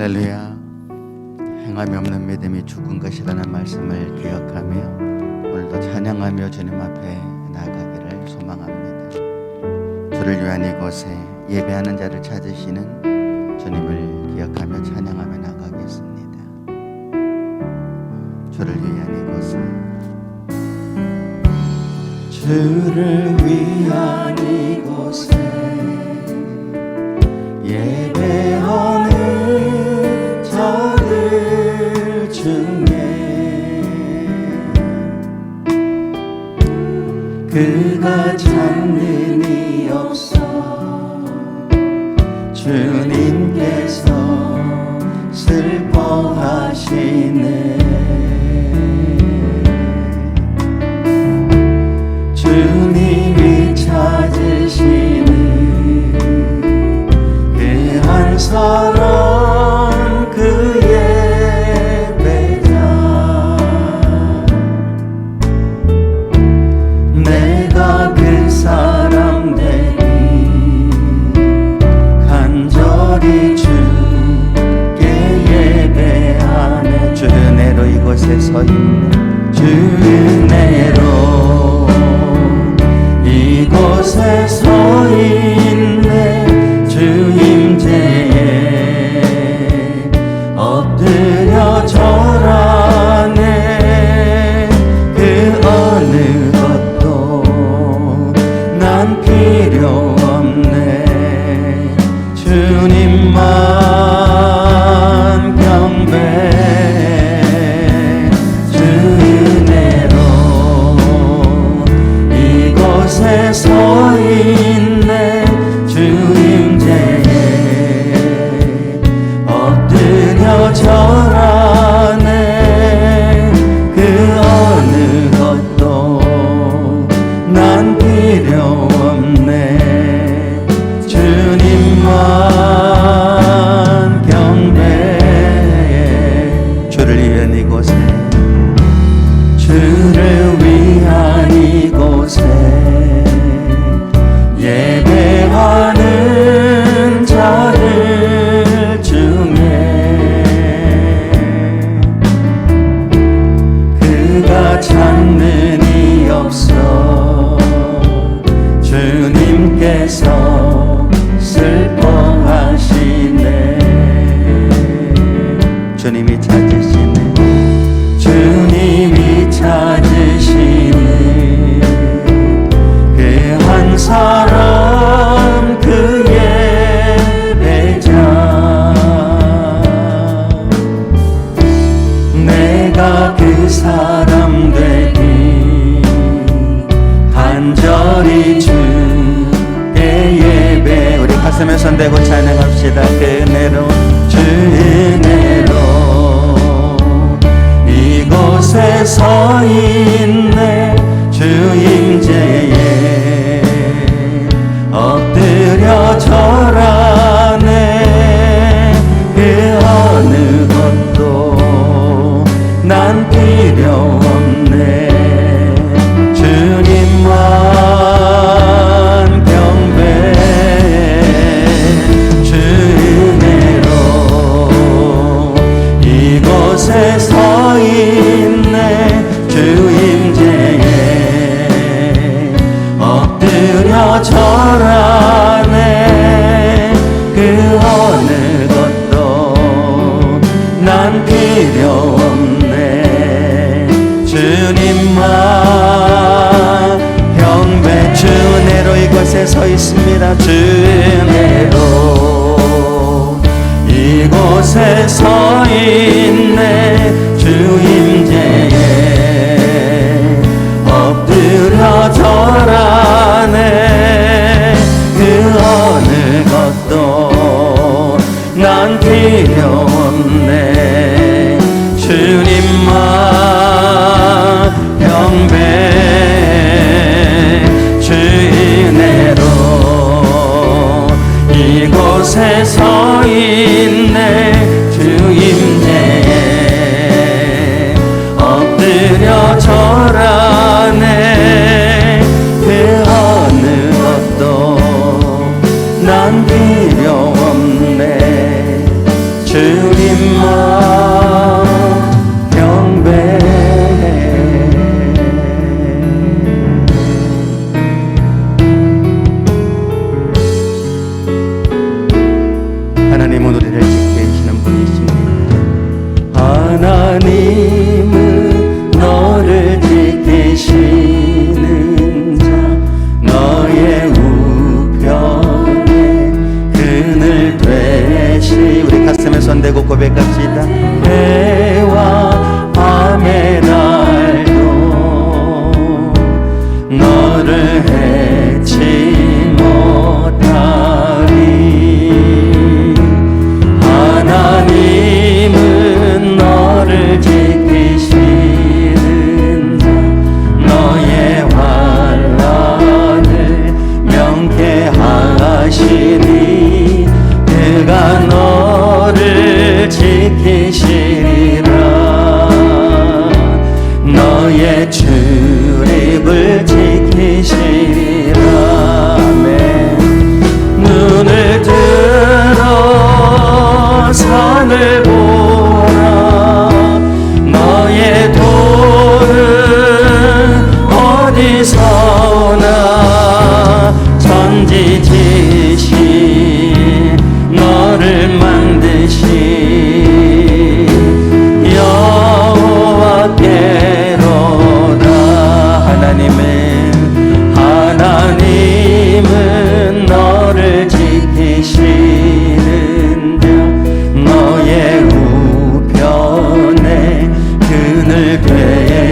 할렐루야. 행함이 없는 믿음이 죽은 것이라는 말씀을 기억하며 오늘도 찬양하며 주님 앞에 나아가기를 소망합니다. 주를 위한 이곳에 예배하는 자를 찾으시는 주님을 기억하며 찬양하며 나아가겠습니다. 주를 위한 이곳에, 주를 위한 이곳에 예배하는 자들 중에 그가 찾는 이 없어 주님께서 슬퍼하시네. 주님이 찾으시는 그 한 사람, 그 예배자, 내가 그 사람 되니 간절히 주께 예배하네. 주 은혜로 이곳에 서 있네. 주 은혜로 이곳에 서 있네. 주 임재에 엎드려 절하네. 그 어느 것도 난 필요 없네. 주님만 경배해. 주 은혜로 이곳에 서 있네. 주 임재에 엎드려 절하네. 그 어느 것도 난 필요 없네. 주님만 경배해. 주를 위한 이곳에, 주를 위한 이곳에 예배하는 자들 중에 그가 찾는 이 없어 주님께서 슬퍼하시네. 주님이 찾으시네. 주님이 찾으시네. 그 한 사람, 그 예배자, 내가 그 사람 되니 간절히 주께 예배. 우리 가슴에 손대고 찬양합시다. 그 은혜로, 주 은혜로 이곳에 서 있네. 주 임재에 엎드려 절하네. 그 어느 것도 난 필요 없네. 주님만 경배해. 주 은혜로 이곳에 서 있네. 주 임재에 엎드려 절하네. 그 어느 것도 난 필요 없네. 주님만 경배. 주 은혜로 이곳에 서 있습니다. 주 은혜로 이곳에 서 있네. 주 임재에 엎드려 절하네. 그 어느 것도 난 필요 없네. 주님만 경배해. 주 은혜로 이곳에 서 있네. 주 임재에 엎드려 절하네. 그 어느 것도 난 필요 없네. 주님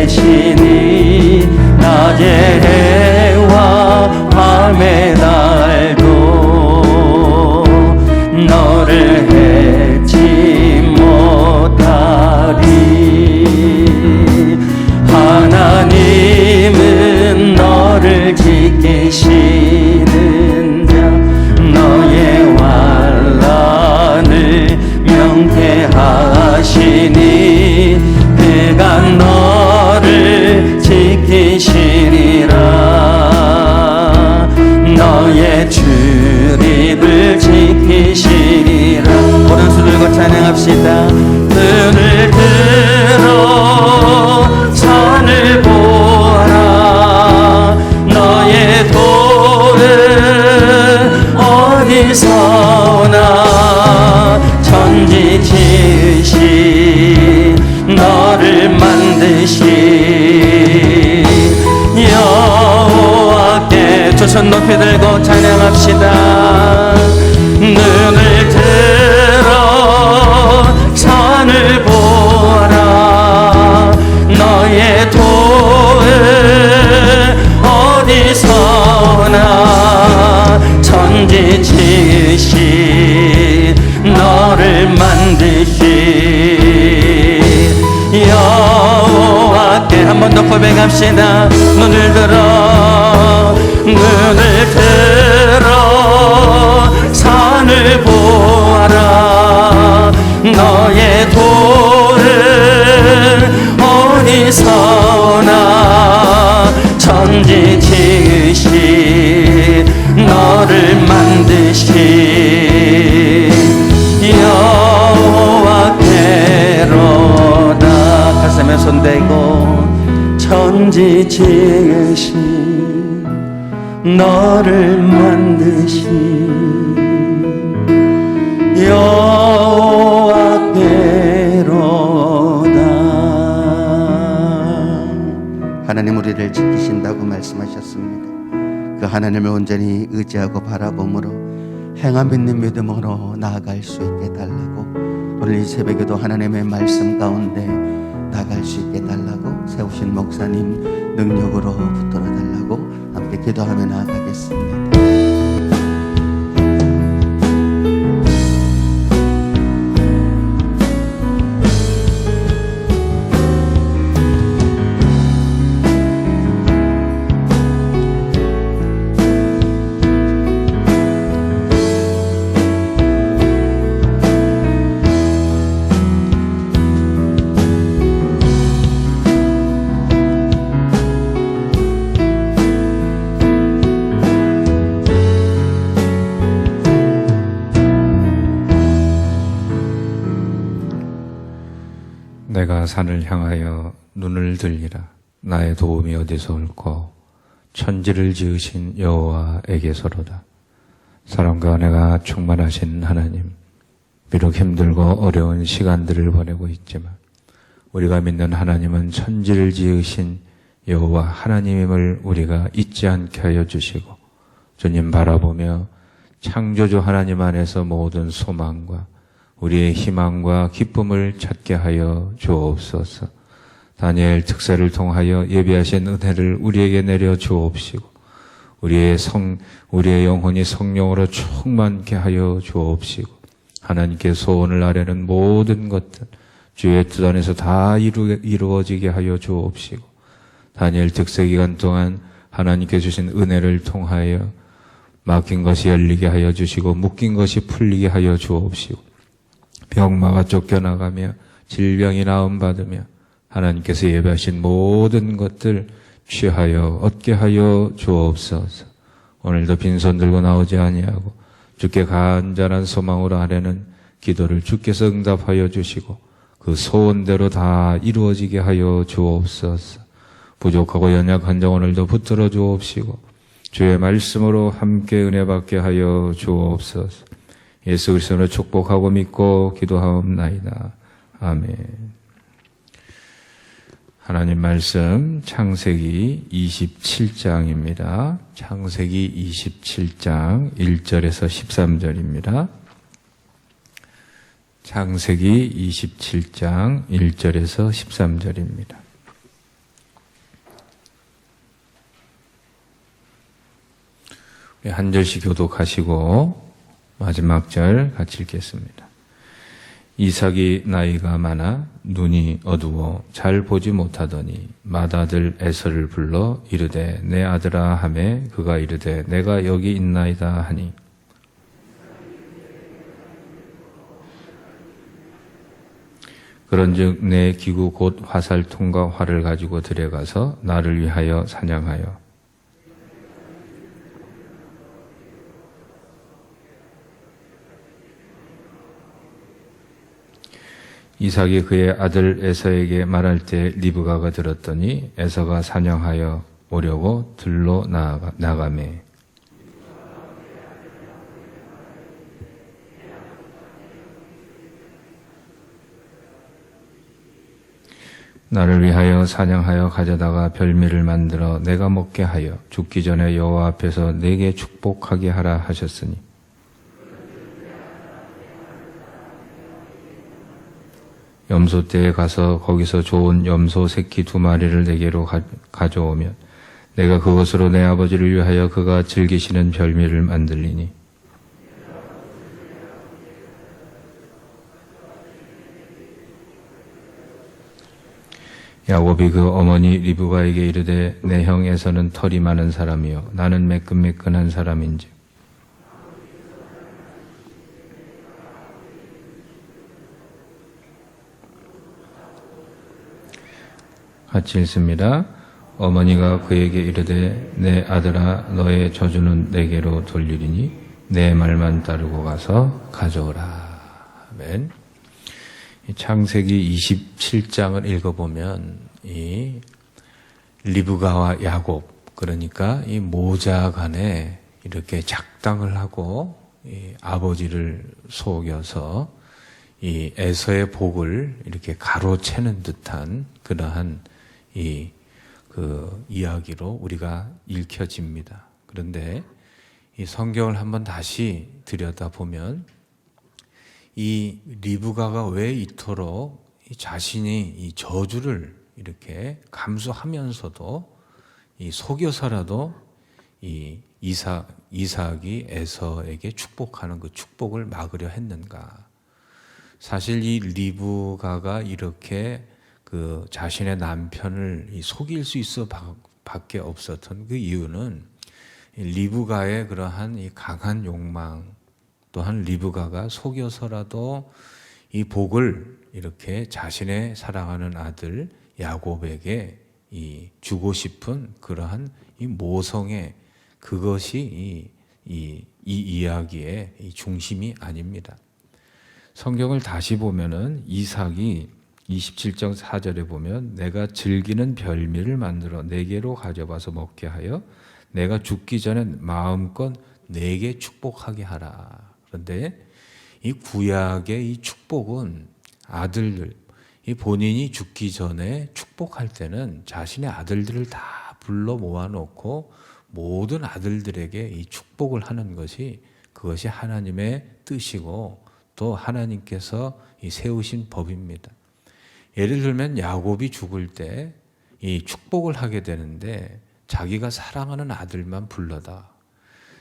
계시니 낮의 해와 밤의 날도 너를 해치 못하리. 하나님은 너를 지키시는 자 너의 환난을 명쾌하시니 그가 너를 지키시리라. 너의 출입을 지키시리라. 오른손 들고 찬양합시다. 눈을 들어 산을 보아라. 너의 돌은 어디서 오나. 천지 지으신 너를 만드신 여호와께 두 손 높이 들고 찬양합시다. 눈을 들어 산을 보아라. 너의 돌은 어디서 오나. 천지 지으신 너를 만드신 여호와께 한 번 더 고백합시다. 눈을 들어 산을 보아라. 너의 돌은 어디서 오나. 천지 지으신 너를 만드신 여호와께로다. 가슴에 손대고 천지 지으신 너를 만드신 여호와께로다. 하나님 우리를 지키신다고 말씀하셨습니다. 그 하나님을 온전히 의지하고 바라봄으로 행함 있는 믿음으로 나아갈 수 있게 달라고, 오늘 이 새벽에도 하나님의 말씀 가운데 나갈 수 있게 달라고 세우신 목사님 능력으로 붙들어 달라고 함께 기도하며 나아가겠습니다. 내가 산을 향하여 눈을 들리라. 나의 도움이 어디서 올꼬. 천지를 지으신 여호와에게서로다. 사랑과 은혜가 충만하신 하나님, 비록 힘들고 어려운 시간들을 보내고 있지만 우리가 믿는 하나님은 천지를 지으신 여호와 하나님임을 우리가 잊지 않게 하여 주시고, 주님 바라보며 창조주 하나님 안에서 모든 소망과 우리의 희망과 기쁨을 찾게 하여 주옵소서. 다니엘 특사를 통하여 예비하신 은혜를 우리에게 내려 주옵시고, 우리의 영혼이 성령으로 충만케 하여 주옵시고, 하나님께 소원을 아뢰는 모든 것들 주의 뜻 안에서 다 이루어지게 하여 주옵시고, 다니엘 특사 기간 동안 하나님께 주신 은혜를 통하여 막힌 것이 열리게 하여 주시고, 묶인 것이 풀리게 하여 주옵시고, 병마가 쫓겨나가며 질병이 나음받으며 하나님께서 예배하신 모든 것들 취하여 얻게 하여 주옵소서. 오늘도 빈손 들고 나오지 아니하고 주께 간절한 소망으로 아뢰는 기도를 주께서 응답하여 주시고 그 소원대로 다 이루어지게 하여 주옵소서. 부족하고 연약한 자 오늘도 붙들어 주옵시고 주의 말씀으로 함께 은혜 받게 하여 주옵소서. 예수 그리스도로 축복하고 믿고 기도하옵나이다. 아멘. 하나님 말씀 창세기 27장입니다. 창세기 27장 1절에서 13절입니다. 창세기 27장 1절에서 13절입니다. 한 절씩 교독하시고 마지막 절 같이 읽겠습니다. 이삭이 나이가 많아 눈이 어두워 잘 보지 못하더니 맏아들 에서를 불러 이르되 내 아들아 하매 그가 이르되 내가 여기 있나이다 하니 그런즉 내 기구 곧 화살통과 활을 가지고 들어가서 나를 위하여 사냥하여 이삭이 그의 아들 에서에게 말할 때 리브가가 들었더니 에서가 사냥하여 오려고 들로 나가매 나를 위하여 사냥하여 가져다가 별미를 만들어 내가 먹게 하여 죽기 전에 여호와 앞에서 내게 축복하게 하라 하셨으니 염소 떼에 가서 거기서 좋은 염소 새끼 2마리를 내게로 가져오면 내가 그것으로 내 아버지를 위하여 그가 즐기시는 별미를 만들리니 야곱이 그 어머니 리브가에게 이르되 내 형 에서는 털이 많은 사람이요 나는 매끈매끈한 사람인지 같이 읽습니다. 어머니가 그에게 이르되 내 아들아 너의 저주는 내게로 돌리리니 내 말만 따르고 가서 가져오라. 아멘. 창세기 27장을 읽어보면 이 리브가와 야곱 그러니까 이 모자 간에 이렇게 작당을 하고 이 아버지를 속여서 이 에서의 복을 이렇게 가로채는 듯한 그러한 그 이야기로 우리가 읽혀집니다. 그런데 이 성경을 한번 다시 들여다보면 이 리브가가 왜 이토록 자신이 이 저주를 이렇게 감수하면서도 이 속여서라도 이 이삭이 에서에게 축복하는 그 축복을 막으려 했는가? 사실 이 리브가가 이렇게 그 자신의 남편을 속일 수 있어 밖에 없었던 그 이유는 리브가의 그러한 이 강한 욕망 또한 리브가가 속여서라도 이 복을 이렇게 자신의 사랑하는 아들 야곱에게 주고 싶은 그러한 이 모성의 그것이 이 이야기의 이 중심이 아닙니다. 성경을 다시 보면은 이삭이 27장 4절에 보면 내가 즐기는 별미를 만들어 내게로 가져와서 먹게 하여 내가 죽기 전에 마음껏 내게 축복하게 하라. 그런데 이 구약의 이 축복은 아들들, 이 본인이 죽기 전에 축복할 때는 자신의 아들들을 다 불러 모아놓고 모든 아들들에게 이 축복을 하는 것이 그것이 하나님의 뜻이고 또 하나님께서 이 세우신 법입니다. 예를 들면 야곱이 죽을 때 이 축복을 하게 되는데 자기가 사랑하는 아들만 불러다.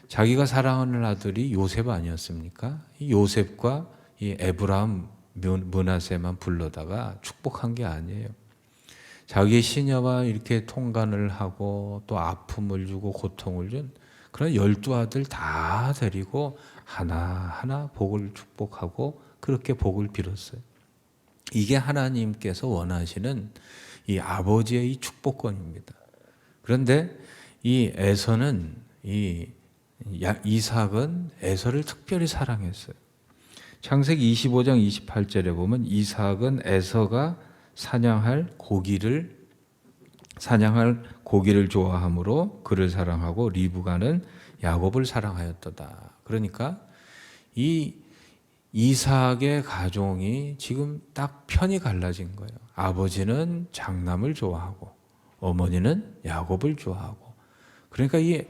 자기가 사랑하는 아들이 요셉 아니었습니까? 이 요셉과 이 에브라임, 므낫세만 불러다가 축복한 게 아니에요. 자기 시녀와 이렇게 통간을 하고 또 아픔을 주고 고통을 준 그런 12아들 다 데리고 하나하나 복을 축복하고 그렇게 복을 빌었어요. 이게 하나님께서 원하시는 이 아버지의 이 축복권입니다. 그런데 이 에서는 이삭은 에서를 특별히 사랑했어요. 창세기 25장 28절에 보면 이삭은 에서가 사냥할 고기를 좋아하므로 그를 사랑하고 리브가는 야곱을 사랑하였도다. 그러니까 이 이삭의 가정이 지금 딱 편이 갈라진 거예요. 아버지는 장남을 좋아하고 어머니는 야곱을 좋아하고. 그러니까 이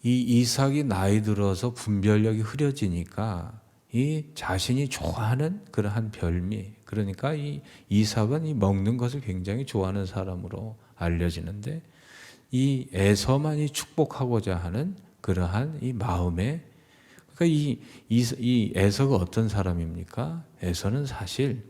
이삭이 나이 들어서 분별력이 흐려지니까 이 자신이 좋아하는 그러한 별미, 그러니까 이 이삭은 이 먹는 것을 굉장히 좋아하는 사람으로 알려지는데 이 에서만이 축복하고자 하는 그러한 이 마음에, 그러니까 이 에서가 어떤 사람입니까? 에서는 사실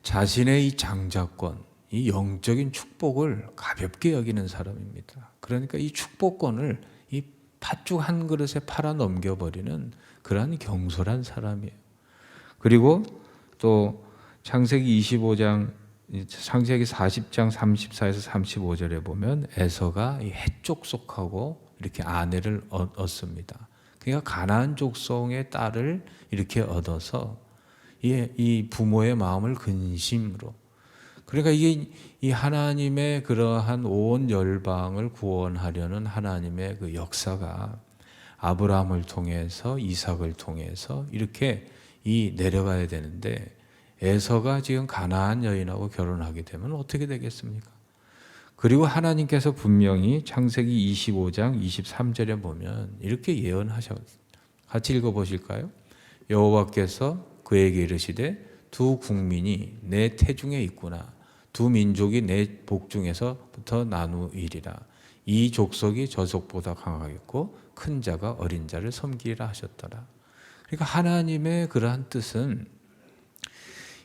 자신의 이 장자권, 이 영적인 축복을 가볍게 여기는 사람입니다. 그러니까 이 축복권을 이 팥죽 한 그릇에 팔아 넘겨버리는 그러한 경솔한 사람이에요. 그리고 또 창세기 25장, 창세기 40장 34에서 35절에 보면 에서가 이 헷족 속하고 이렇게 아내를 얻습니다. 그러니까 가나안 족속의 딸을 이렇게 얻어서 이 부모의 마음을 근심으로, 그러니까 이게 이 하나님의 그러한 온 열방을 구원하려는 하나님의 그 역사가 아브라함을 통해서 이삭을 통해서 이렇게 내려가야 되는데, 에서가 지금 가나안 여인하고 결혼하게 되면 어떻게 되겠습니까? 그리고 하나님께서 분명히 창세기 25장 23절에 보면 이렇게 예언하셨어요. 같이 읽어보실까요? 여호와께서 그에게 이르시되 두 국민이 내 태중에 있구나. 두 민족이 내 복중에서부터 나누이리라. 이 족속이 저 족보다 강하겠고 큰 자가 어린 자를 섬기리라 하셨더라. 그러니까 하나님의 그러한 뜻은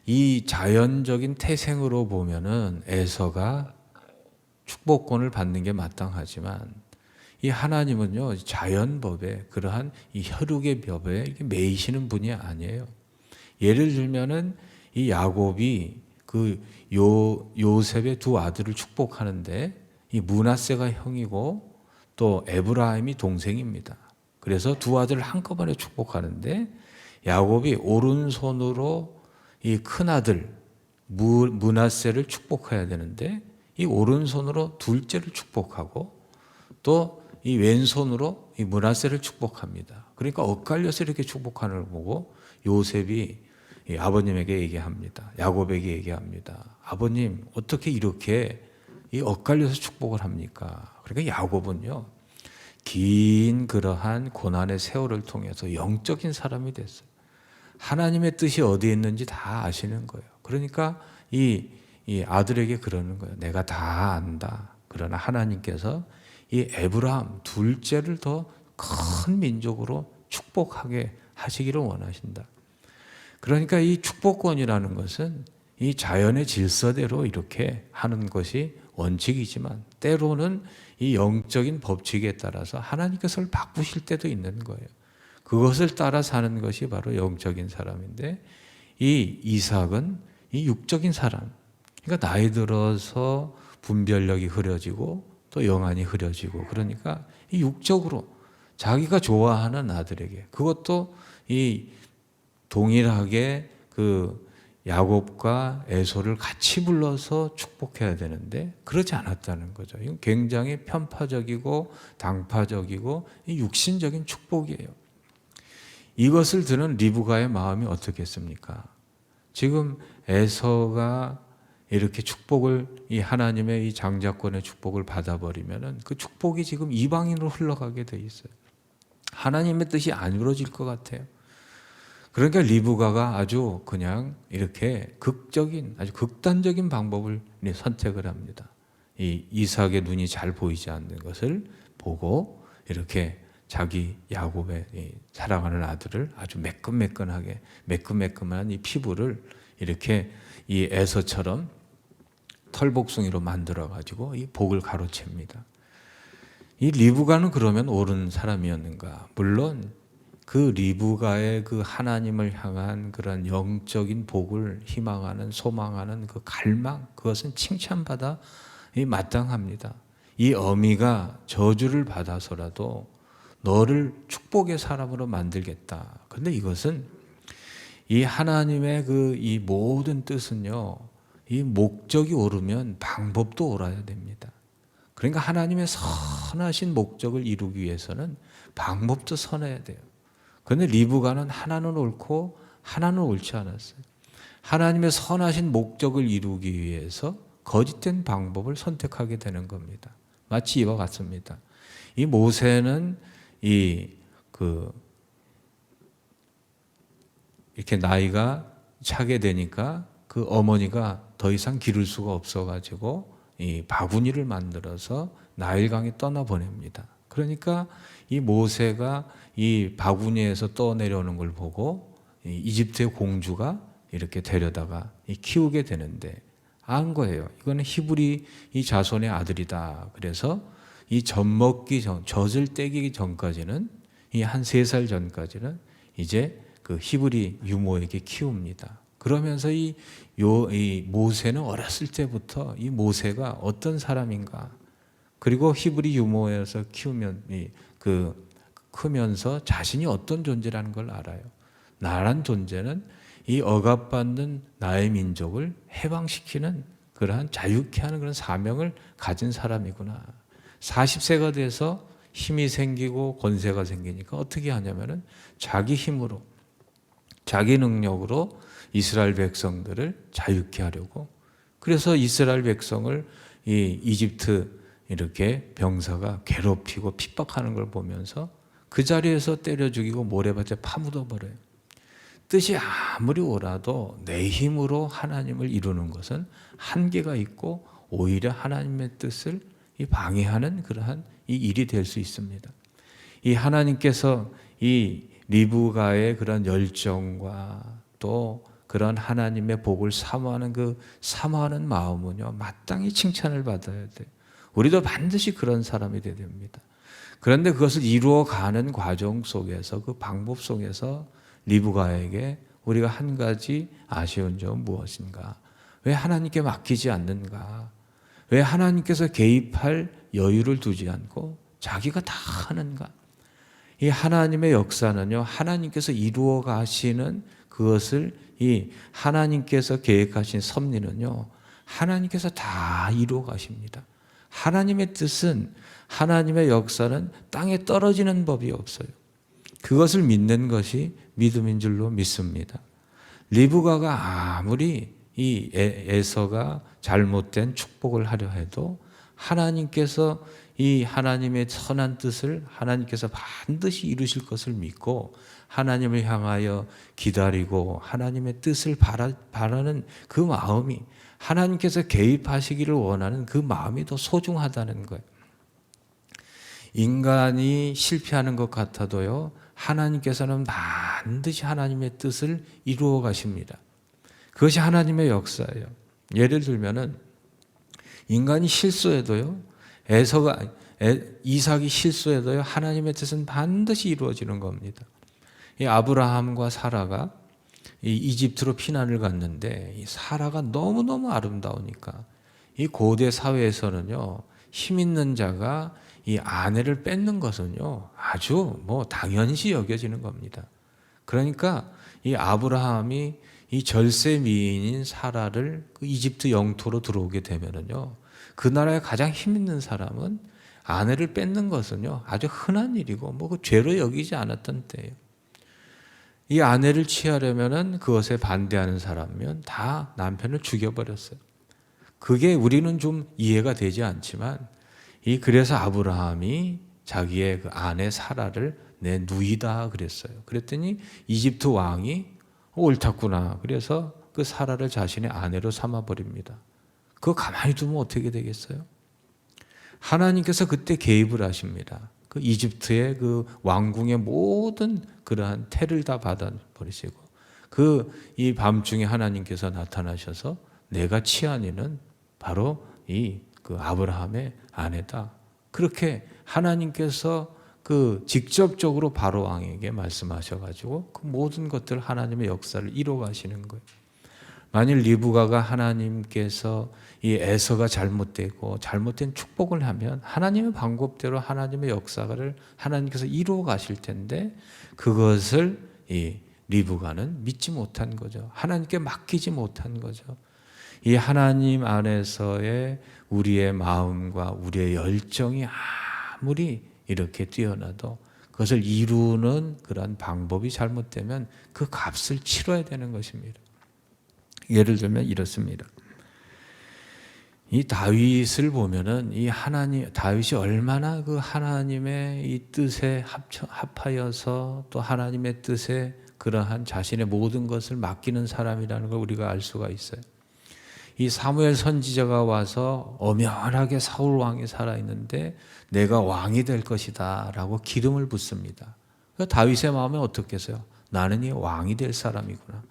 이 자연적인 태생으로 보면은 에서가 축복권을 받는 게 마땅하지만, 이 하나님은요 자연법에, 그러한 이 혈육의 법에 매이시는 분이 아니에요. 예를 들면은 이 야곱이 그 요셉의 두 아들을 축복하는데, 이 므낫세가 형이고 또 에브라임이 동생입니다. 그래서 두 아들을 한꺼번에 축복하는데, 야곱이 오른손으로 이 큰아들 므낫세를 축복해야 되는데 이 오른손으로 둘째를 축복하고 또 이 왼손으로 이 므낫세를 축복합니다. 그러니까 엇갈려서 이렇게 축복하는 걸 보고 요셉이 이 아버님에게 얘기합니다. 야곱에게 얘기합니다. 아버님, 어떻게 이렇게 이 엇갈려서 축복을 합니까? 그러니까 야곱은요 긴 그러한 고난의 세월을 통해서 영적인 사람이 됐어요. 하나님의 뜻이 어디에 있는지 다 아시는 거예요. 그러니까 이 아들에게 그러는 거예요. 내가 다 안다. 그러나 하나님께서 이 에브라함 둘째를 더 큰 민족으로 축복하게 하시기를 원하신다. 그러니까 이 축복권이라는 것은 이 자연의 질서대로 이렇게 하는 것이 원칙이지만, 때로는 이 영적인 법칙에 따라서 하나님께서 바꾸실 때도 있는 거예요. 그것을 따라 사는 것이 바로 영적인 사람인데, 이 이삭은 이 육적인 사람, 그러니까 나이 들어서 분별력이 흐려지고 또 영안이 흐려지고, 그러니까 이 육적으로 자기가 좋아하는 아들에게, 그것도 이 동일하게 그 야곱과 에서를 같이 불러서 축복해야 되는데 그러지 않았다는 거죠. 이건 굉장히 편파적이고 당파적이고 육신적인 축복이에요. 이것을 들은 리브가의 마음이 어떻겠습니까? 지금 에서가 이렇게 축복을, 이 하나님의 이 장자권의 축복을 받아버리면은 그 축복이 지금 이방인으로 흘러가게 돼 있어요. 하나님의 뜻이 안 이루어질 것 같아요. 그러니까 리브가가 아주 그냥 이렇게 아주 극단적인 방법을 선택을 합니다. 이 이삭의 눈이 잘 보이지 않는 것을 보고 이렇게 자기 야곱의 사랑하는 아들을 아주 매끈매끈한 이 피부를 이렇게 이 에서처럼 털복숭이로 만들어 가지고 이 복을 가로챕니다. 이 리브가는 그러면 옳은 사람이었는가? 물론 그 리브가의 그 하나님을 향한 그런 영적인 복을 희망하는, 소망하는 그 갈망, 그것은 칭찬받아 마땅합니다. 이 어미가 저주를 받아서라도 너를 축복의 사람으로 만들겠다. 그런데 이것은 이 하나님의 그 이 모든 뜻은요, 이 목적이 옳으면 방법도 옳아야 됩니다. 그러니까 하나님의 선하신 목적을 이루기 위해서는 방법도 선해야 돼요. 그런데 리브가는 하나는 옳고 하나는 옳지 않았어요. 하나님의 선하신 목적을 이루기 위해서 거짓된 방법을 선택하게 되는 겁니다. 마치 이와 같습니다. 이 모세는 이렇게 나이가 차게 되니까 그 어머니가 더 이상 기를 수가 없어가지고 이 바구니를 만들어서 나일강에 떠나보냅니다. 그러니까 이 모세가 이 바구니에서 떠내려오는 걸 보고 이 이집트의 공주가 이렇게 데려다가 키우게 되는데 안 거예요. 이거는 히브리 이 자손의 아들이다. 그래서 이 젖 먹기 전, 젖을 떼기 전까지는 이 한 3살 전까지는 이제 그 히브리 유모에게 키웁니다. 그러면서 이 모세는 어렸을 때부터 이 모세가 어떤 사람인가, 그리고 히브리 유모에서 키우면 크면서 자신이 어떤 존재라는 걸 알아요. 나란 존재는 이 억압받는 나의 민족을 해방시키는 그러한 자유케 하는 그런 사명을 가진 사람이구나. 40세가 돼서 힘이 생기고 권세가 생기니까 어떻게 하냐면은 자기 힘으로, 자기 능력으로 이스라엘 백성들을 자유케 하려고, 그래서 이스라엘 백성을 이 이집트 이렇게 병사가 괴롭히고 핍박하는 걸 보면서 그 자리에서 때려 죽이고 모래밭에 파묻어 버려요. 뜻이 아무리 옳아도 내 힘으로 하나님을 이루는 것은 한계가 있고 오히려 하나님의 뜻을 방해하는 그러한 이 일이 될 수 있습니다. 이 하나님께서 이 리브가의 그런 열정과 또 그런 하나님의 복을 사모하는 마음은요, 마땅히 칭찬을 받아야 돼요. 우리도 반드시 그런 사람이 되어야 됩니다. 그런데 그것을 이루어가는 과정 속에서, 그 방법 속에서 리브가에게 우리가 한 가지 아쉬운 점은 무엇인가? 왜 하나님께 맡기지 않는가? 왜 하나님께서 개입할 여유를 두지 않고 자기가 다 하는가? 이 하나님의 역사는요, 하나님께서 이루어 가시는 그것을 이 하나님께서 계획하신 섭리는요, 하나님께서 다 이루어 가십니다. 하나님의 뜻은, 하나님의 역사는 땅에 떨어지는 법이 없어요. 그것을 믿는 것이 믿음인 줄로 믿습니다. 리브가가 아무리 이 에서가 잘못된 축복을 하려 해도 하나님께서 이 하나님의 선한 뜻을 하나님께서 반드시 이루실 것을 믿고 하나님을 향하여 기다리고 하나님의 뜻을 바라는 그 마음이, 하나님께서 개입하시기를 원하는 그 마음이 더 소중하다는 거예요. 인간이 실패하는 것 같아도요, 하나님께서는 반드시 하나님의 뜻을 이루어 가십니다. 그것이 하나님의 역사예요. 예를 들면은 인간이 실수해도요, 이삭이 실수해도요, 하나님의 뜻은 반드시 이루어지는 겁니다. 이 아브라함과 사라가 이 이집트로 피난을 갔는데 이 사라가 너무너무 아름다우니까 이 고대 사회에서는요, 힘 있는 자가 이 아내를 뺏는 것은요, 아주 당연시 여겨지는 겁니다. 그러니까 이 아브라함이 이 절세 미인인 사라를 그 이집트 영토로 들어오게 되면은요, 그 나라의 가장 힘 있는 사람은 아내를 뺏는 것은요, 아주 흔한 일이고 그 죄로 여기지 않았던 때예요. 이 아내를 취하려면은 그것에 반대하는 사람이면 다 남편을 죽여버렸어요. 그게 우리는 좀 이해가 되지 않지만, 그래서 아브라함이 자기의 그 아내 사라를 내 누이다 그랬어요. 그랬더니 이집트 왕이 옳았구나. 그래서 그 사라를 자신의 아내로 삼아버립니다. 그거 가만히 두면 어떻게 되겠어요? 하나님께서 그때 개입을 하십니다. 그 이집트의 그 왕궁의 모든 그러한 태를 다 받아버리시고, 이 밤중에 하나님께서 나타나셔서 내가 취한 이는 바로 그 아브라함의 아내다. 그렇게 하나님께서 직접적으로 바로 왕에게 말씀하셔가지고 그 모든 것들 하나님의 역사를 이루어 가시는 거예요. 만일 리브가가 하나님께서 이 에서가 잘못되고 잘못된 축복을 하면 하나님의 방법대로 하나님의 역사를 하나님께서 이루어 가실 텐데, 그것을 이 리브가는 믿지 못한 거죠. 하나님께 맡기지 못한 거죠. 이 하나님 안에서의 우리의 마음과 우리의 열정이 아무리 이렇게 뛰어나도 그것을 이루는 그런 방법이 잘못되면 그 값을 치러야 되는 것입니다. 예를 들면 이렇습니다. 이 다윗을 보면은 다윗이 얼마나 그 하나님의 이 뜻에 합하여서 또 하나님의 뜻에 그러한 자신의 모든 것을 맡기는 사람이라는 걸 우리가 알 수가 있어요. 이 사무엘 선지자가 와서 엄연하게 사울 왕이 살아있는데 내가 왕이 될 것이다 라고 기름을 붓습니다. 그러니까 다윗의 마음에 어떻겠어요? 나는 이 왕이 될 사람이구나.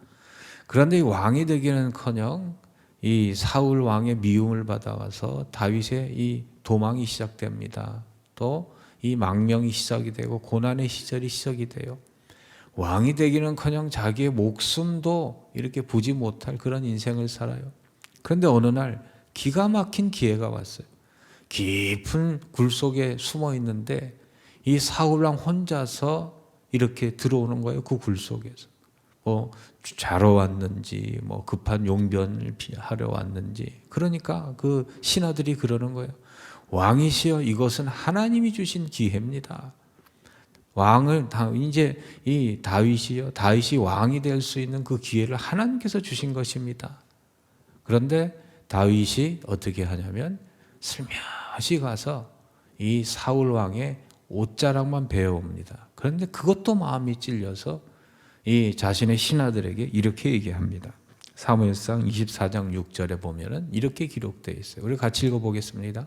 그런데 이 왕이 되기는커녕 이 사울 왕의 미움을 받아가서 다윗의 이 도망이 시작됩니다. 또 이 망명이 시작이 되고 고난의 시절이 시작이 돼요. 왕이 되기는커녕 자기의 목숨도 이렇게 부지 못할 그런 인생을 살아요. 그런데 어느 날 기가 막힌 기회가 왔어요. 깊은 굴 속에 숨어 있는데 이 사울왕 혼자서 이렇게 들어오는 거예요. 그 굴 속에서. 자러 왔는지 급한 용변을 하러 왔는지. 그러니까 그 신하들이 그러는 거예요. 왕이시여, 이것은 하나님이 주신 기회입니다. 왕을 이제 이 다윗이 왕이 될 수 있는 그 기회를 하나님께서 주신 것입니다. 그런데 다윗이 어떻게 하냐면 슬며시 가서 이 사울 왕의 옷자락만 베어옵니다. 그런데 그것도 마음이 찔려서 이 자신의 신하들에게 이렇게 얘기합니다. 사무엘상 24장 6절에 보면은 이렇게 기록되어 있어요. 우리 같이 읽어보겠습니다.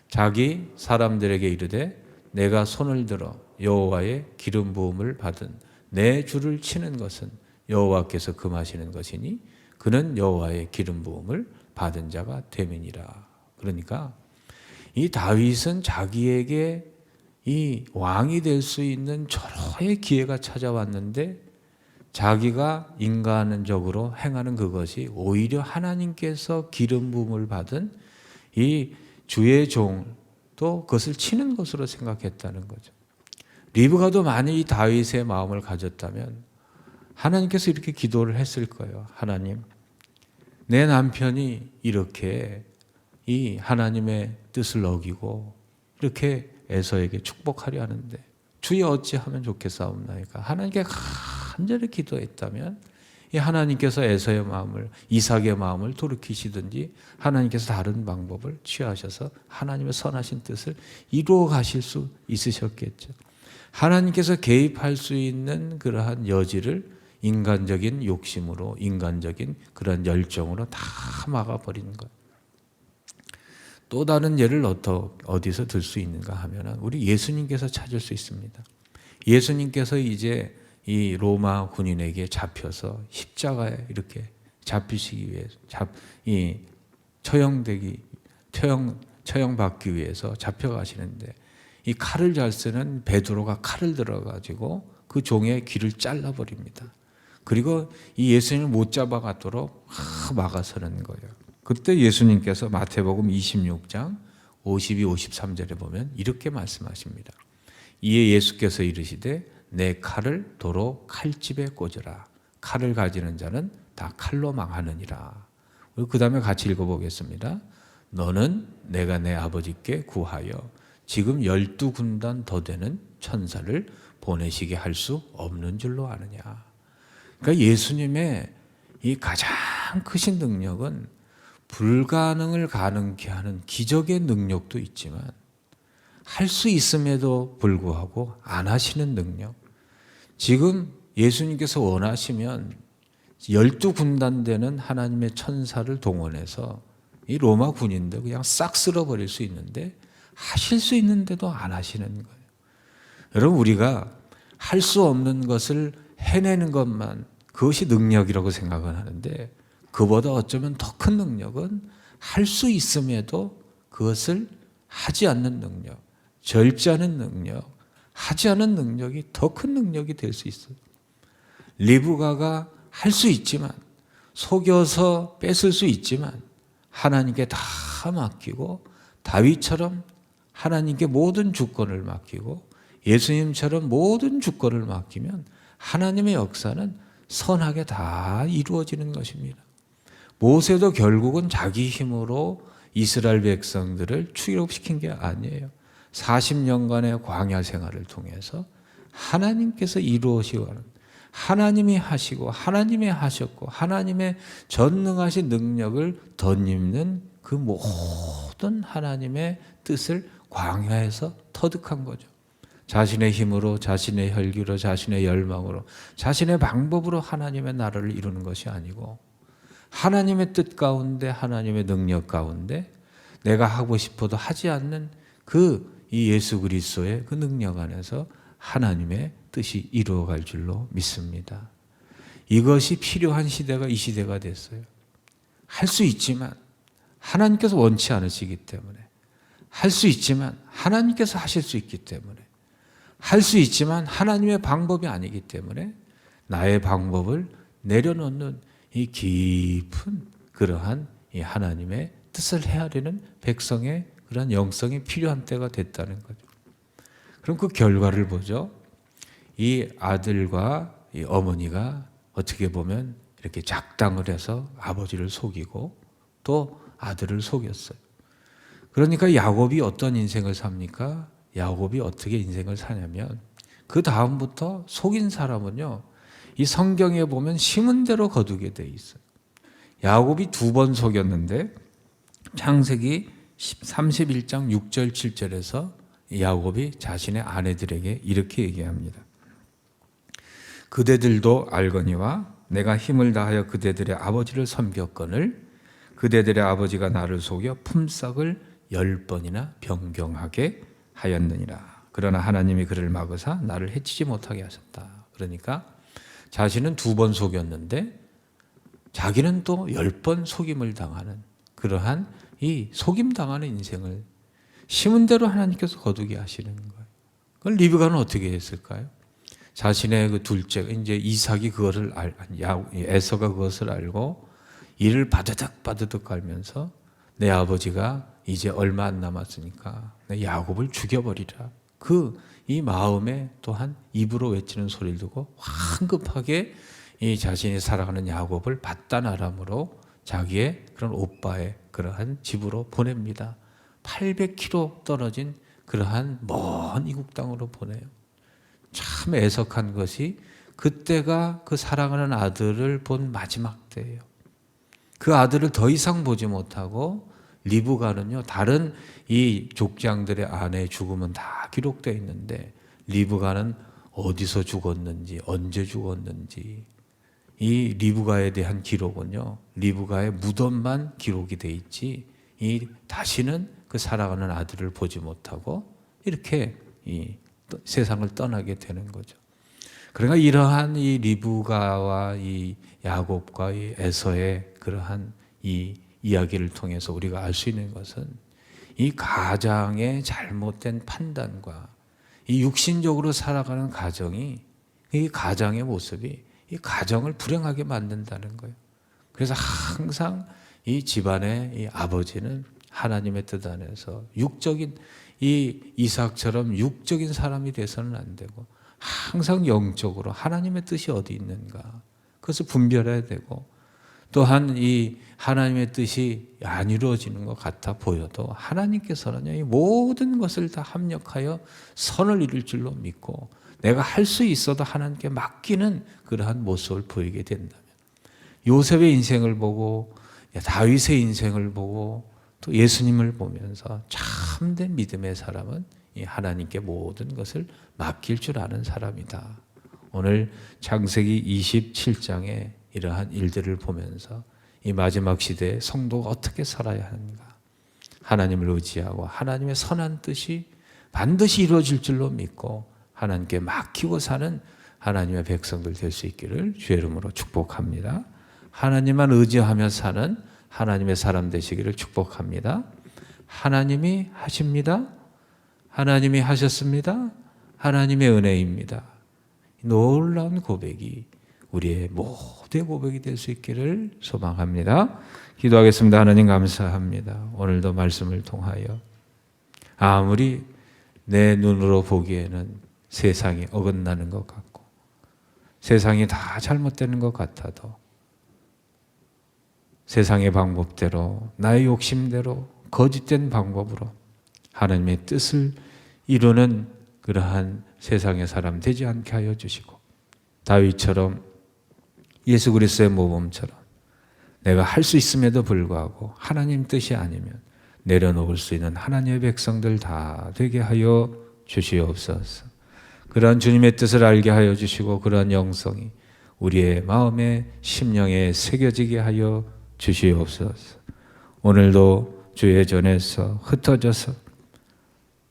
자기 사람들에게 이르되 내가 손을 들어 여호와의 기름 부음을 받은 내 주를 치는 것은 여호와께서 금하시는 것이니 그는 여호와의 기름 부음을 받은 자가 됨이니라. 그러니까 이 다윗은 자기에게 이 왕이 될 수 있는 절호의 기회가 찾아왔는데 자기가 인간적으로 행하는 그것이 오히려 하나님께서 기름 부음을 받은 이 주의 종도 그것을 치는 것으로 생각했다는 거죠. 리브가도 만일 이 다윗의 마음을 가졌다면 하나님께서 이렇게 기도를 했을 거예요. 하나님, 내 남편이 이렇게 이 하나님의 뜻을 어기고 이렇게 에서에게 축복하려 하는데 주여 어찌하면 좋겠사옵나이까. 하나님께 간절히 기도했다면 이 하나님께서 에서의 마음을, 이삭의 마음을 돌이키시든지 하나님께서 다른 방법을 취하셔서 하나님의 선하신 뜻을 이루어 가실 수 있으셨겠죠. 하나님께서 개입할 수 있는 그러한 여지를 인간적인 욕심으로, 인간적인 그런 열정으로 다 막아버리는 거예요. 또 다른 예를 어디서 들 수 있는가 하면 우리 예수님께서 찾을 수 있습니다. 예수님께서 이제 이 로마 군인에게 잡혀서 십자가에 이렇게 잡히시기 위해서 처형받기 위해서 잡혀가시는데 이 칼을 잘 쓰는 베드로가 칼을 들어가지고 그 종의 귀를 잘라버립니다. 그리고 이 예수님을 못 잡아가도록 막아서는 거예요. 그때 예수님께서 마태복음 26장 52, 53절에 보면 이렇게 말씀하십니다. 이에 예수께서 이르시되 내 칼을 도로 칼집에 꽂으라. 칼을 가지는 자는 다 칼로 망하느니라. 그 다음에 같이 읽어보겠습니다. 너는 내가 내 아버지께 구하여 지금 12군단 더 되는 천사를 보내시게 할 수 없는 줄로 아느냐. 그러니까 예수님의 이 가장 크신 능력은 불가능을 가능케 하는 기적의 능력도 있지만 할 수 있음에도 불구하고 안 하시는 능력. 지금 예수님께서 원하시면 12군단 되는 하나님의 천사를 동원해서 이 로마 군인들 그냥 싹 쓸어버릴 수 있는데 하실 수 있는데도 안 하시는 거예요. 여러분, 우리가 할 수 없는 것을 해내는 것만 그것이 능력이라고 생각을 하는데 그보다 어쩌면 더 큰 능력은 할 수 있음에도 그것을 하지 않는 능력, 절제하는 능력, 하지 않은 능력이 더 큰 능력이 될 수 있어요. 리브가가 할 수 있지만 속여서 뺏을 수 있지만 하나님께 다 맡기고 다윗처럼 하나님께 모든 주권을 맡기고 예수님처럼 모든 주권을 맡기면 하나님의 역사는 선하게 다 이루어지는 것입니다. 모세도 결국은 자기 힘으로 이스라엘 백성들을 출애굽시킨 게 아니에요. 40년간의 광야 생활을 통해서 하나님께서 이루어시고 하나님이 하시고 하나님이 하셨고 하나님의 전능하신 능력을 덧입는 그 모든 하나님의 뜻을 광야에서 터득한 거죠. 자신의 힘으로, 자신의 혈기로, 자신의 열망으로, 자신의 방법으로 하나님의 나라를 이루는 것이 아니고 하나님의 뜻 가운데, 하나님의 능력 가운데 내가 하고 싶어도 하지 않는 이 예수 그리스도의 그 능력 안에서 하나님의 뜻이 이루어갈 줄로 믿습니다. 이것이 필요한 시대가 이 시대가 됐어요. 할 수 있지만 하나님께서 원치 않으시기 때문에, 할 수 있지만 하나님께서 하실 수 있기 때문에, 할 수 있지만 하나님의 방법이 아니기 때문에 나의 방법을 내려놓는 이 깊은 그러한 이 하나님의 뜻을 헤아리는 백성의 그런 영성이 필요한 때가 됐다는 거죠. 그럼 그 결과를 보죠. 이 아들과 이 어머니가 어떻게 보면 이렇게 작당을 해서 아버지를 속이고 또 아들을 속였어요. 그러니까 야곱이 어떤 인생을 삽니까? 야곱이 어떻게 인생을 사냐면 그 다음부터 속인 사람은요, 이 성경에 보면 심은 대로 거두게 돼 있어요. 야곱이 2번 속였는데 창세기 31장 6절 7절에서 야곱이 자신의 아내들에게 이렇게 얘기합니다. 그대들도 알거니와 내가 힘을 다하여 그대들의 아버지를 섬겼거늘 그대들의 아버지가 나를 속여 품삯을 10번이나 변경하게 하였느니라. 그러나 하나님이 그를 막으사 나를 해치지 못하게 하셨다. 그러니까 자신은 2번 속였는데 자기는 또 10번 속임을 당하는 그러한 이 속임당하는 인생을 심은 대로 하나님께서 거두게 하시는 거예요. 그걸 리브가는 어떻게 했을까요? 자신의 그 둘째, 이제 이삭이 그것을 에서가 그것을 알고 이를 바드득 깔면서 내 아버지가 이제 얼마 안 남았으니까 내 야곱을 죽여버리라. 이 마음에 또한 입으로 외치는 소리를 듣고 황급하게 이 자신이 살아가는 야곱을 밧단 아람으로 자기의 그런 오빠의 그러한 집으로 보냅니다. 800km 떨어진 그러한 먼 이국 땅으로 보내요. 참 애석한 것이 그때가 그 사랑하는 아들을 본 마지막 때예요. 그 아들을 더 이상 보지 못하고 리브가는요, 다른 이 족장들의 아내의 죽음은 다 기록되어 있는데 리브가는 어디서 죽었는지, 언제 죽었는지, 이 리브가에 대한 기록은요, 리브가의 무덤만 기록이 돼 있지, 다시는 그 사랑하는 아들을 보지 못하고 이렇게 세상을 떠나게 되는 거죠. 그러니까 이러한 이 리브가와 이 야곱과 이 에서의 그러한 이 이야기를 통해서 우리가 알 수 있는 것은 이 가장의 잘못된 판단과 이 육신적으로 살아가는 가정이, 이 가장의 모습이 이 가정을 불행하게 만든다는 거예요. 그래서 항상 이 집안의 이 아버지는 하나님의 뜻 안에서 육적인 이 이삭처럼 육적인 사람이 돼서는 안 되고 항상 영적으로 하나님의 뜻이 어디 있는가 그것을 분별해야 되고, 또한 이 하나님의 뜻이 안 이루어지는 것 같아 보여도 하나님께서는요, 이 모든 것을 다 합력하여 선을 이룰 줄로 믿고 내가 할 수 있어도 하나님께 맡기는 그러한 모습을 보이게 된다면, 요셉의 인생을 보고 다윗의 인생을 보고 또 예수님을 보면서 참된 믿음의 사람은 이 하나님께 모든 것을 맡길 줄 아는 사람이다. 오늘 창세기 27장에 이러한 일들을 보면서 이 마지막 시대에 성도가 어떻게 살아야 하는가, 하나님을 의지하고 하나님의 선한 뜻이 반드시 이루어질 줄로 믿고 하나님께 맡기고 사는 하나님의 백성들 될 수 있기를 주의 이름으로 축복합니다. 하나님만 의지하며 사는 하나님의 사람 되시기를 축복합니다. 하나님이 하십니다. 하나님이 하셨습니다. 하나님의 은혜입니다. 놀라운 고백이 우리의 모두의 고백이 될 수 있기를 소망합니다. 기도하겠습니다. 하나님 감사합니다. 오늘도 말씀을 통하여 아무리 내 눈으로 보기에는 세상이 어긋나는 것 같고 세상이 다 잘못되는 것 같아도 세상의 방법대로, 나의 욕심대로, 거짓된 방법으로 하나님의 뜻을 이루는 그러한 세상의 사람 되지 않게 하여 주시고, 다윗처럼 예수 그리스도의 모범처럼 내가 할 수 있음에도 불구하고 하나님 뜻이 아니면 내려놓을 수 있는 하나님의 백성들 다 되게 하여 주시옵소서. 그러한 주님의 뜻을 알게 하여 주시고 그러한 영성이 우리의 마음에 심령에 새겨지게 하여 주시옵소서. 오늘도 주의 전에서 흩어져서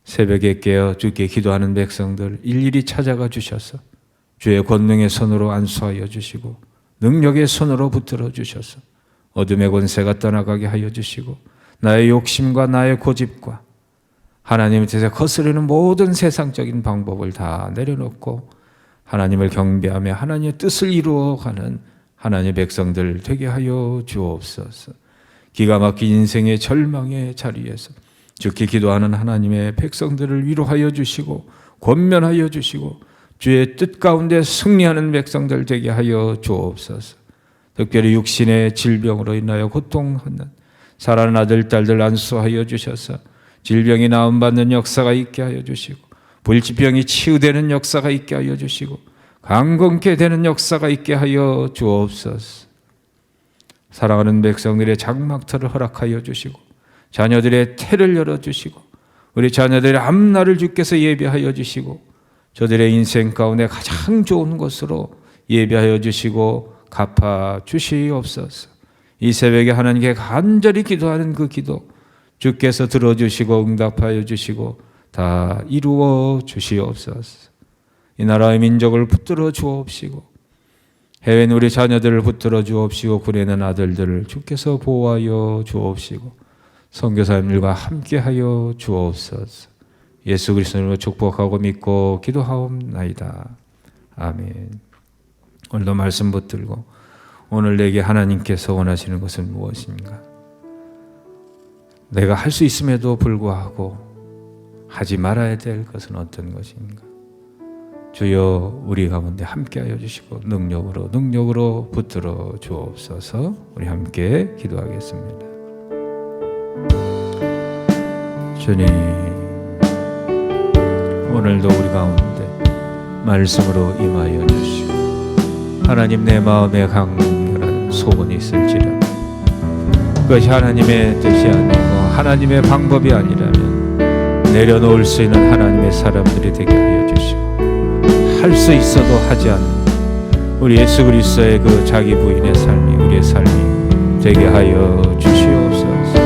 새벽에 깨어 주께 기도하는 백성들 일일이 찾아가 주셔서 주의 권능의 손으로 안수하여 주시고 능력의 손으로 붙들어 주셔서 어둠의 권세가 떠나가게 하여 주시고 나의 욕심과 나의 고집과 하나님의 뜻에 거스르는 모든 세상적인 방법을 다 내려놓고 하나님을 경배하며 하나님의 뜻을 이루어가는 하나님의 백성들 되게 하여 주옵소서. 기가 막힌 인생의 절망의 자리에서 주께 기도하는 하나님의 백성들을 위로하여 주시고 권면하여 주시고 주의 뜻 가운데 승리하는 백성들 되게 하여 주옵소서. 특별히 육신의 질병으로 인하여 고통하는 사랑하는 아들, 딸들 안수하여 주셔서 질병이 나음받는 역사가 있게 하여 주시고 불치병이 치유되는 역사가 있게 하여 주시고 강건케 되는 역사가 있게 하여 주옵소서. 사랑하는 백성들의 장막터를 허락하여 주시고 자녀들의 태를 열어주시고 우리 자녀들의 앞날을 주께서 예비하여 주시고 저들의 인생 가운데 가장 좋은 것으로 예비하여 주시고 갚아 주시옵소서. 이 새벽에 하나님께 간절히 기도하는 그 기도 주께서 들어주시고 응답하여 주시고 다 이루어 주시옵소서. 이 나라의 민족을 붙들어 주옵시고 해외는 우리 자녀들을 붙들어 주옵시고 군에는 아들들을 주께서 보호하여 주옵시고 선교사님들과 함께하여 주옵소서. 예수 그리스도로 축복하고 믿고 기도하옵나이다. 아멘. 오늘도 말씀 붙들고 오늘 내게 하나님께서 원하시는 것은 무엇인가? 내가 할 수 있음에도 불구하고 하지 말아야 될 것은 어떤 것인가? 주여 우리 가운데 함께하여 주시고 능력으로 붙들어 주옵소서. 우리 함께 기도하겠습니다. 주님, 오늘도 우리 가운데 말씀으로 임하여 주시고 하나님 내 마음에 강렬한 소원이 있을지라도 그것이 하나님의 뜻이 아니고 하나님의 방법이 아니라면 내려놓을 수 있는 하나님의 사람들이 되게 하여 주시고 할 수 있어도 하지 않는 우리 예수 그리스도의 그 자기 부인의 삶이 우리의 삶이 되게 하여 주시옵소서.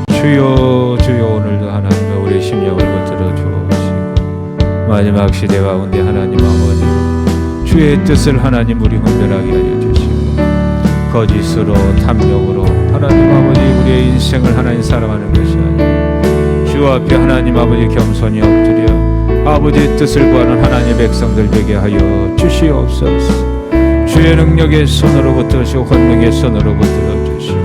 주여 오늘도 하나님의 우리의 심령을 붙들어 주옵시고 마지막 시대 가운데 하나님 아버지 주의 뜻을 하나님 우리 분별하게 하여 주시고 거짓으로 탐욕으로 하나님 아버지 우리의 인생을 하나님 살아가는 것이 아니라 주 앞에 하나님 아버지 겸손히 엎드려 아버지의 뜻을 구하는 하나님의 백성들 되게 하여 주시옵소서. 주의 능력의 손으로 붙드시고 권능의 손으로 붙들어 주시고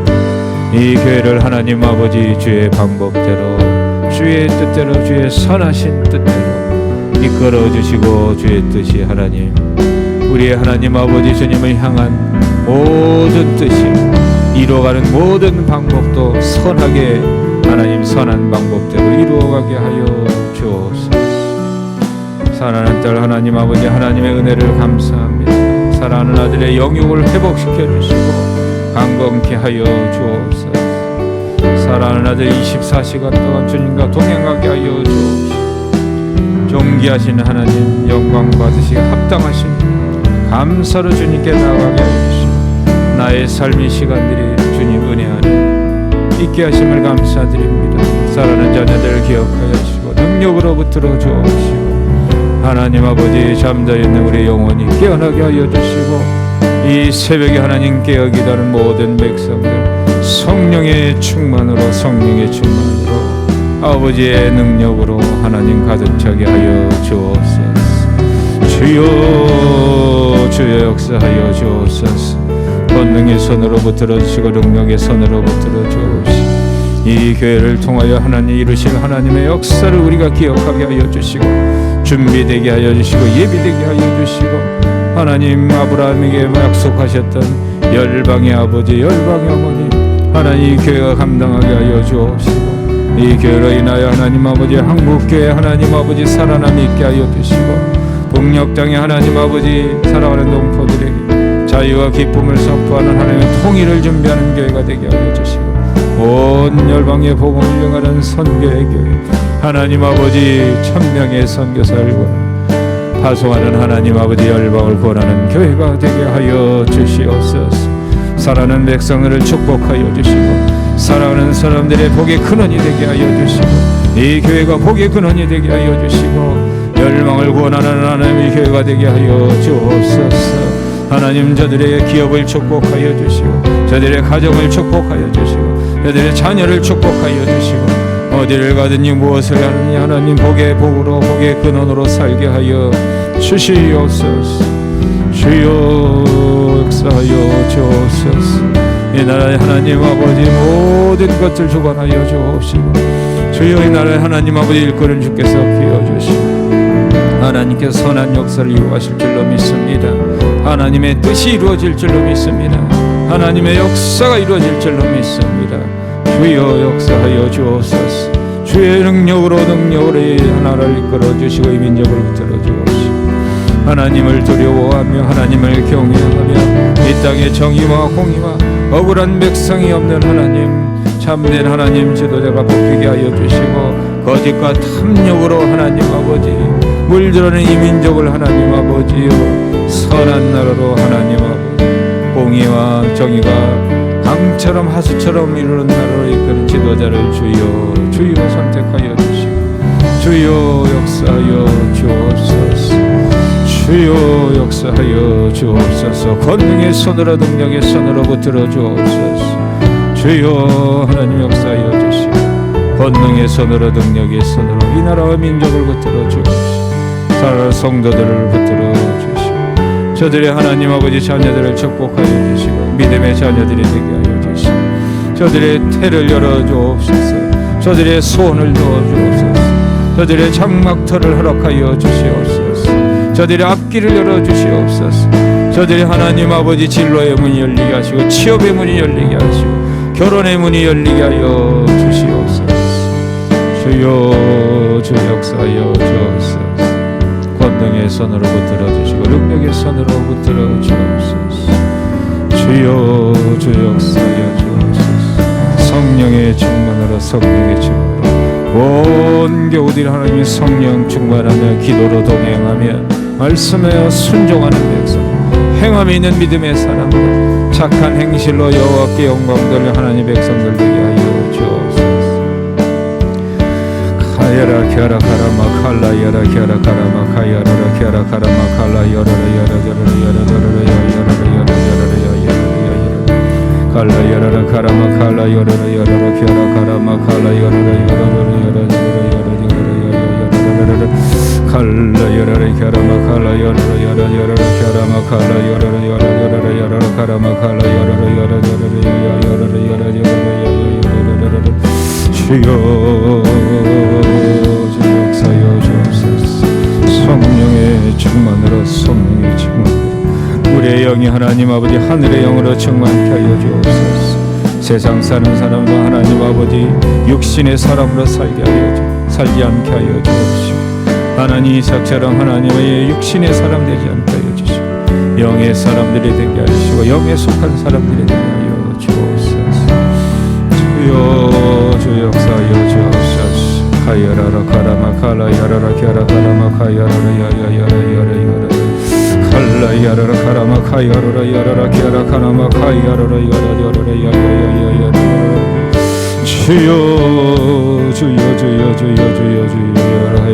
이 교회를 하나님 아버지 주의 방법대로 주의 뜻대로 주의 선하신 뜻대로 이끌어 주시고 주의 뜻이 하나님 우리의 하나님 아버지 주님을 향한 모든 뜻이 이루어가는 모든 방법도 선하게 하나님 선한 방법대로 이루어가게 하여 주옵소서. 사랑하는 딸 하나님 아버지 하나님의 은혜를 감사합니다. 사랑하는 아들의 영육을 회복시켜 주시고 강건케 하여 주옵소서. 사랑하는 아들 24시간 동안 주님과 동행하게 하여 주옵소서. 존귀하신 하나님 영광 받으시기 합당하신 감사로 주님께 나아가게 하여 주시고 나의 삶의 시간들이 주님 은혜 안에 있게 하심을 감사드립니다. 사랑하는 자녀들을 기억하여 주시고 능력으로 붙들어 주옵시고 하나님 아버지 잠자리 있는 우리 영혼이 깨어나게 하여 주시고 이 새벽에 하나님 깨어 기다리는 모든 백성들 성령의 충만으로 아버지의 능력으로 하나님 가득 차게 하여 주옵소서. 주여 역사하여 주옵소서. 권능의 손으로 붙들어 주시고 능력의 손으로 붙들어 주옵시고 이 교회를 통하여 하나님 이루실 하나님의 역사를 우리가 기억하게 하여 주시고 준비되게 하여 주시고 예비되게 하여 주시고 하나님 아브라함에게 약속하셨던 열방의 아버지 열방의 어머니 하나님 이 교회가 감당하게 하여 주옵시고 이 교회로 인하여 하나님 아버지 한국교회 하나님 아버지 살아남이 있게 하여 주시고 북녘 땅에 하나님 아버지 살아가는 동포들에게 자유와 기쁨을 선포하는 하나님의 통일을 준비하는 교회가 되게 하여 주시고 온 열방의 복음을 영하는 선교의 교회 하나님 아버지 천명의 선교사를 파송하는 하나님 아버지 열방을 구원하는 교회가 되게 하여 주시옵소서. 살아가는 백성들을 축복하여 주시고 살아가는 사람들의 복의 근원이 되게 하여 주시고 이 교회가 복의 근원이 되게 하여 주시고 멸망을 구원하는 하나님의 교회가 되게 하여 주옵소서. 하나님 저들의 기업을 축복하여 주시고 저들의 가정을 축복하여 주시고 저들의 자녀를 축복하여 주시고 어디를 가든지 무엇을 하느니 하나님 복의 복으로 복의 근원으로 살게 하여 주시옵소서. 주여 역사하여 주옵소서. 이 나라의 하나님 아버지 모든 것을 주관하여 주옵시고 주여 이 나라의 하나님 아버지 일꾼을 주께서 키워주시고 하나님께서 선한 역사를 이루하실 줄로 믿습니다. 하나님의 뜻이 이루어질 줄로 믿습니다. 하나님의 역사가 이루어질 줄로 믿습니다. 주여 역사하여 주옵소서. 주의 능력으로 이 나라를 이끌어 주시고 이 민족을 붙들어 주옵시고 하나님을 두려워하며 하나님을 경외하며 이 땅에 정의와 공의와 억울한 백성이 없는 하나님 참된 하나님 지도자가 뽑히게 하여 주시고 거짓과 탐욕으로 하나님 아버지 물들어는 이 민족을 하나님 아버지요 선한 나라로 하나님 아버지 공의와 정의가 강처럼 하수처럼 이루는 나라로 이끄는 지도자를 주여 선택하여 주시고 주여 역사하여 주옵소서. 주여 역사하여 주옵소서. 권능의 손으로 능력의 손으로 붙들어 주옵소서. 주여 하나님 역사하여 주시고 권능의 손으로 능력의 손으로 이 나라와 민족을 붙들어 주옵소서. 살아갈 성도들을 붙들어 주시고 저들의 하나님 아버지 자녀들을 축복하여 주시고 믿음의 자녀들이 되게 하여 주시고 저들의 태를 열어 주옵소서. 저들의 소원을 도와 주옵소서. 저들의 장막터를 허락하여 주시옵소서. 저들의 앞길을 열어 주시옵소서. 저들이 하나님 아버지 진로의 문이 열리게 하시고 취업의 문이 열리게 하시고 결혼의 문이 열리게 하여 주시옵소서. 주여 주 역사하여 주옵소서. 권능의 손으로 붙들어 주시고 능력의 손으로 붙들어 주옵소서. 주여 주 역사하여 주옵소서. 성령의 충만으로 성령의 충만으로 온 교우들이 하나님의 성령 충만하며 기도로 동행하며 말씀에 순종하는 백성 행함이 있는 믿음의 사람들 착한 행실로 여호와께 영광 돌려 하나님 백성들 되게 하여 주옵소서. 카야라 캬라 카라마 칼라 야라 캬라 카라마 카야라 캬라 카라마 칼라 야라 야라 야라 야라 야라 칼라 야라 카라마 칼라 야라 야라 캬라 카라마 칼라 야라 야라 칼라 야라 캬라마 칼라 야라 야라 야라 캬라마 칼라 야라 야라 야라 야라 카라마 칼라 야라 야라 야라 야라 주여 주 역사여 주옵소서. 성령의 충만으로 성령의 충만으로 우리의 영이 하나님 아버지 하늘의 영으로 충만케 하여 주옵소서. 세상 사는 사람도 하나님 아버지 육신의 사람으로 살게 않게 하여 주옵시고 하나님 이삭처럼 하나님의 육신의 사람 되지 않게 하여 주시고 영의 사람들이 되게 하시고 영에 속한 사람들이 되게 하여 주옵소서. 주여 주 역사하여 주옵소서. 카야라라 카라마 칼라 야라라 캬라 카라마 카야라라 야야야라 칼라 야라라 카라마 카야라라 야라라 캬라 카라마 카야라라 야야야라 주여 주여 주여 주여 주여 주여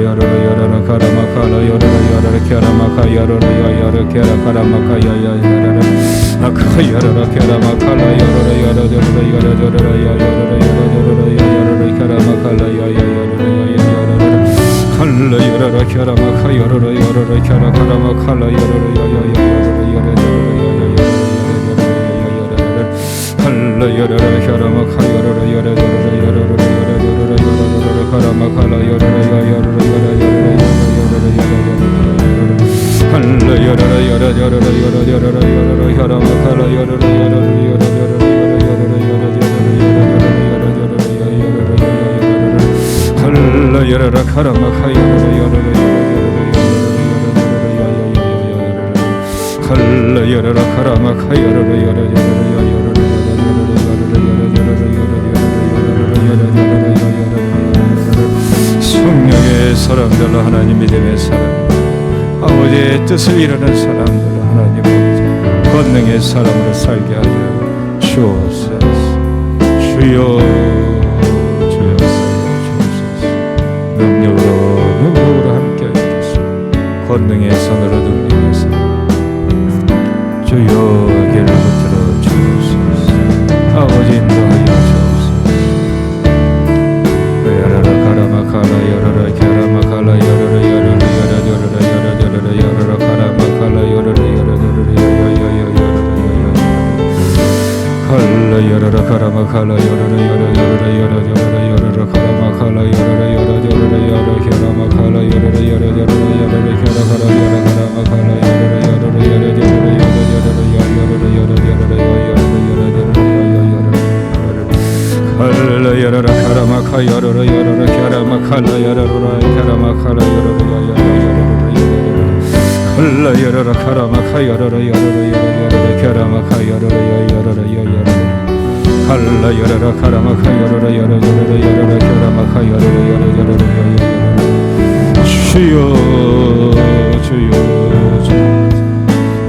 야라라 카라마 칼라 야라라 캬라마 카야라라 야야라 캬라 카라마 카야야라 아카야라라 캬라마 칼라 야라라 야라라 야라라 캬라마 칼라 야야야라 칼라 야라라 캬라마 카야라라 야라라 캬라 카라마 칼라 야라라 야야야라 칼라 야라라 캬라마 카야라라 야라라 카라마 칼라 야라라 야야라 칼라 야라라 야라라 야라라 캬라마 칼라 야라라 칼라 야라라 카라마 카야라라 칼라 야라라 카라마 카야라라 성령의 사람들로 하나님 믿음의 사람 아버지의 뜻을 이루는 사람들로 하나님 아버지 권능의 사람으로 살게 하여 주옵소서. 주여 주옵소서. 능력으로 함께 하겠습니다. 권능의 손으로 능력해서 주여 길을 붙들어 주옵소서. 아버지 인도하여 주옵소서. 야라라 가라마칼라 야라라 게라마칼라 야라라 야라라 야라라 야라라 야라라 가라마칼라 야라라 야라라 칼라 야라라 가라마칼라 야라라 야라라 야라라 야라라 가라마칼라 야라라 야라라 야라라 게라마칼라 야라라 야라라 야라라 게라가라 야라가라마칼라 야라라 야라라 야라라 칼라 야라라 가라마카 야라라 야라라 게라마칼라 야라라 게라마칼라 야라라 칼라 야라라 가라마카 야라라 야라라 야라라 게라마카 야라라 야라라 칼라 야라라 가라마카 야라라 야라라 야라라 게라마카 야라라 야라라 주여 주여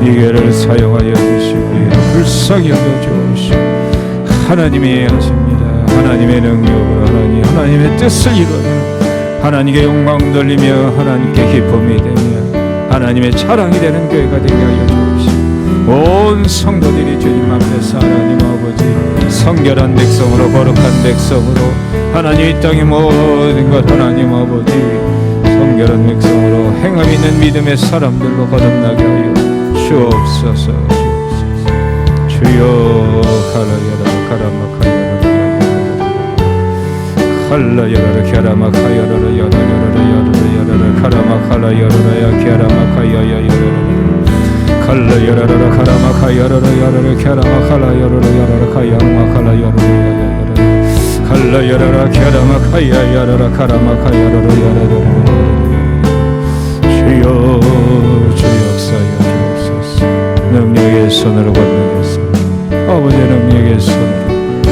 이 기회를 사용하여 주시고 불쌍히 여겨 주시고 하나님이 하십니다. 하나님의 능력으로 하나님의 뜻을 이루며 하나님께 영광 돌리며 하나님께 기쁨이 되며 하나님의 자랑이 되는 교회가 되게 하여 주옵시고 온 성도들이 주님 앞에서 하나님 아버지 성결한 백성으로 거룩한 백성으로 하나님 이 땅의 모든 것 하나님 아버지 성결한 백성으로 행함 있는 믿음의 사람들로 거듭나게 하여 주옵소서. 주여 칼라야라 가라마카야라 칼라야라 게라마카야라 야라라라 가라마칼라야라 게라마카야야라 칼라야라 가라마카야라 야라라 게라마칼라야라 가야마칼라야라 칼라야라 게라마카야야라 가라마카야라 주여 주 역사여 주옵소서. 능력의 손으로 건너겠습니다. 아버지의 능력의 손으로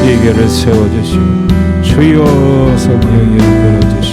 이 교회를 세워주시고 주여 성령이 이끌어주시고